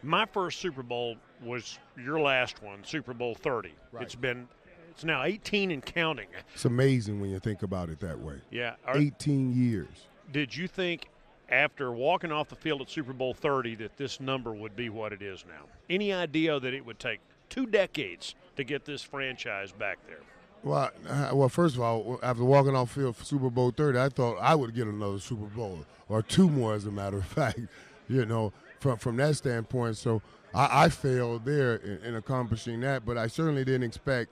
My first Super Bowl was your last one, Super Bowl XXX. Right. It's now 18 and counting. It's amazing when you think about it that way. Yeah. 18 years. Did you think after walking off the field at Super Bowl XXX that this number would be what it is now? Any idea that it would take 2 decades to get this franchise back there? Well, first of all, after walking off field for Super Bowl XXX, I thought I would get another Super Bowl, or 2 more, as a matter of fact, from that standpoint. So I failed there in accomplishing that, but I certainly didn't expect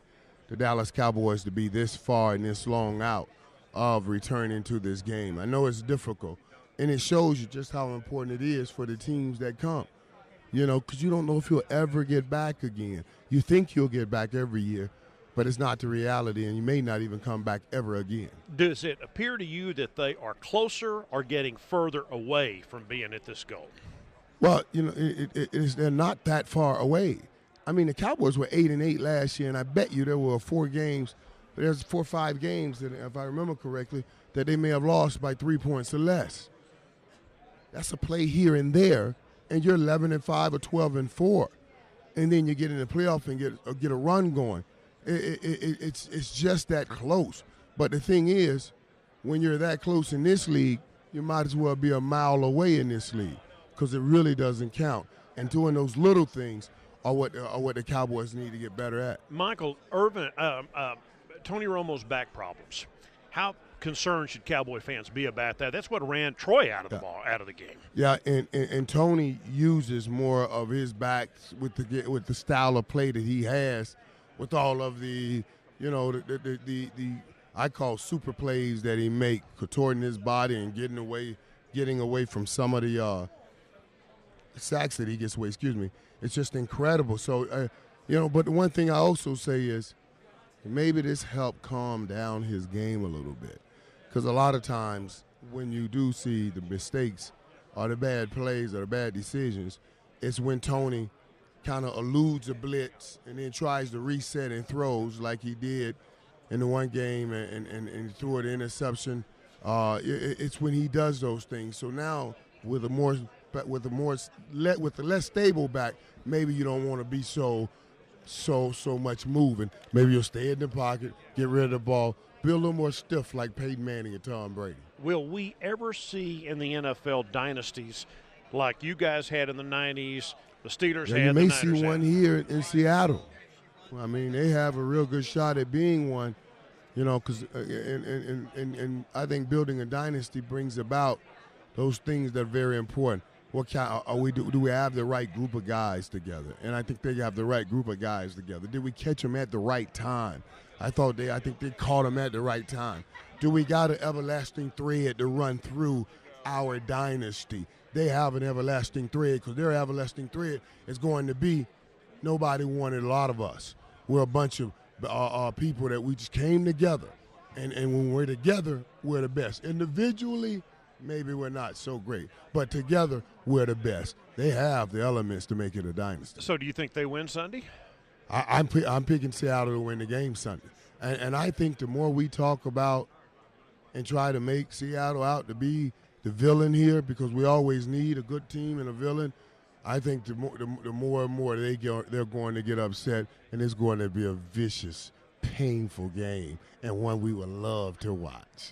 the Dallas Cowboys to be this far and this long out of returning to this game. I know it's difficult, and it shows you just how important it is for the teams that come, because you don't know if you'll ever get back again. You think you'll get back every year, but it's not the reality, and you may not even come back ever again. Does it appear to you that they are closer or getting further away from being at this goal? Well, they're not that far away. I mean, the Cowboys were 8-8 last year, and I bet you there were 4 games. There's 4 or 5 games that, if I remember correctly, that they may have lost by 3 points or less. That's a play here and there, and you're 11-5 or 12-4, and then you get in the playoff and get a run going. It's just that close. But the thing is, when you're that close in this league, you might as well be a mile away in this league, because it really doesn't count. And doing those little things are what the Cowboys need to get better at. Michael Irvin, Tony Romo's back problems. How concerned should Cowboy fans be about that? That's what ran Troy out of the game. Yeah, and Tony uses more of his backs with the style of play that he has, with all of the I call super plays that he make, contorting his body and getting away from some of the sacks that he gets away. It's just incredible. So, but the one thing I also say is maybe this helped calm down his game a little bit. Because a lot of times when you do see the mistakes or the bad plays or the bad decisions, it's when Tony kind of eludes a blitz and then tries to reset and throws like he did in the one game and threw an interception. It's when he does those things. So now with the less stable back, maybe you don't want to be so much moving. Maybe you'll stay in the pocket, get rid of the ball, be a little more stiff like Peyton Manning and Tom Brady. Will we ever see in the NFL dynasties like you guys had in the 90s, the Steelers had? You may see one here in Seattle. I mean, they have a real good shot at being one, because and I think building a dynasty brings about those things that are very important. What kind are we? Do we have the right group of guys together? And I think they have the right group of guys together. Did we catch them at the right time? I think they caught them at the right time. Do we got an everlasting thread to run through our dynasty? They have an everlasting thread, because their everlasting thread is going to be nobody wanted a lot of us. We're a bunch of people that we just came together. And when we're together, we're the best. Individually, maybe we're not so great. But together, we're the best. They have the elements to make it a dynasty. So do you think they win Sunday? I'm picking Seattle to win the game Sunday. And I think the more we talk about and try to make Seattle out to be the villain here, because we always need a good team and a villain, I think the more and more they're going to get upset, and it's going to be a vicious, painful game, and one we would love to watch.